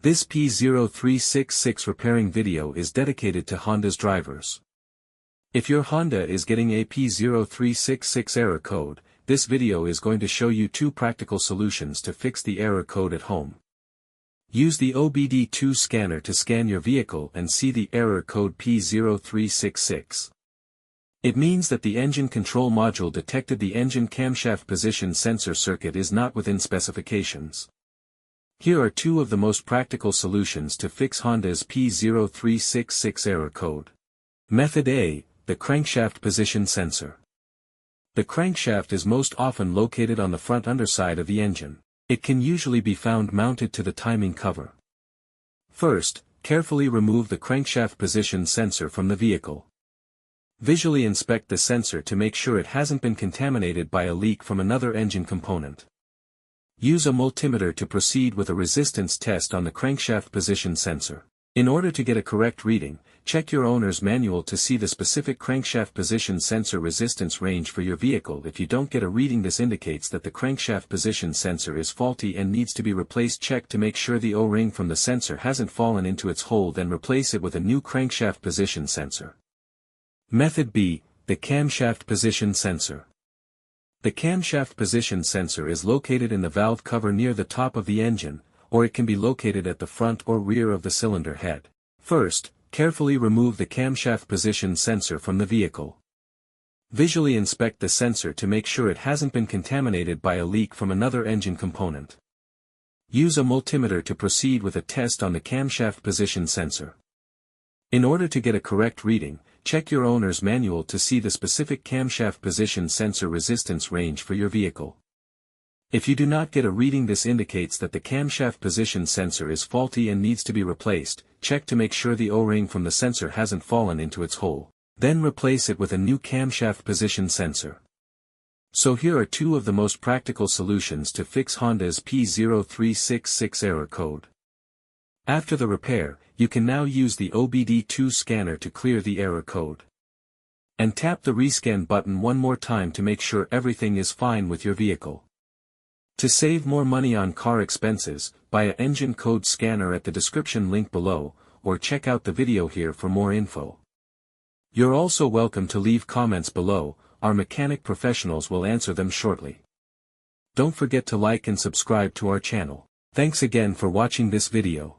This P0366 repairing video is dedicated to Honda's drivers. If your Honda is getting a P0366 error code, this video is going to show you two practical solutions to fix the error code at home. Use the OBD2 scanner to scan your vehicle and see the error code P0366. It means that the engine control module detected the engine camshaft position sensor circuit is not within specifications. Here are two of the most practical solutions to fix Honda's P0366 error code. Method A, the crankshaft position sensor. The crankshaft is most often located on the front underside of the engine. It can usually be found mounted to the timing cover. First, carefully remove the crankshaft position sensor from the vehicle. Visually inspect the sensor to make sure it hasn't been contaminated by a leak from another engine component. Use a multimeter to proceed with a resistance test on the crankshaft position sensor. In order to get a correct reading, check your owner's manual to see the specific crankshaft position sensor resistance range for your vehicle. If you don't get a reading, this indicates that the crankshaft position sensor is faulty and needs to be replaced. Check to make sure the O-ring from the sensor hasn't fallen into its hole, then replace it with a new crankshaft position sensor. Method B, the camshaft position sensor. The camshaft position sensor is located in the valve cover near the top of the engine, or it can be located at the front or rear of the cylinder head. First, carefully remove the camshaft position sensor from the vehicle. Visually inspect the sensor to make sure it hasn't been contaminated by a leak from another engine component. Use a multimeter to proceed with a test on the camshaft position sensor. In order to get a correct reading, check your owner's manual to see the specific camshaft position sensor resistance range for your vehicle. If you do not get a reading, this indicates that the camshaft position sensor is faulty and needs to be replaced. Check to make sure the O-ring from the sensor hasn't fallen into its hole. Then replace it with a new camshaft position sensor. So here are two of the most practical solutions to fix Honda's P0366 error code. After the repair, you can now use the OBD2 scanner to clear the error code. And tap the rescan button one more time to make sure everything is fine with your vehicle. To save more money on car expenses, buy an engine code scanner at the description link below, or check out the video here for more info. You're also welcome to leave comments below, our mechanic professionals will answer them shortly. Don't forget to like and subscribe to our channel. Thanks again for watching this video.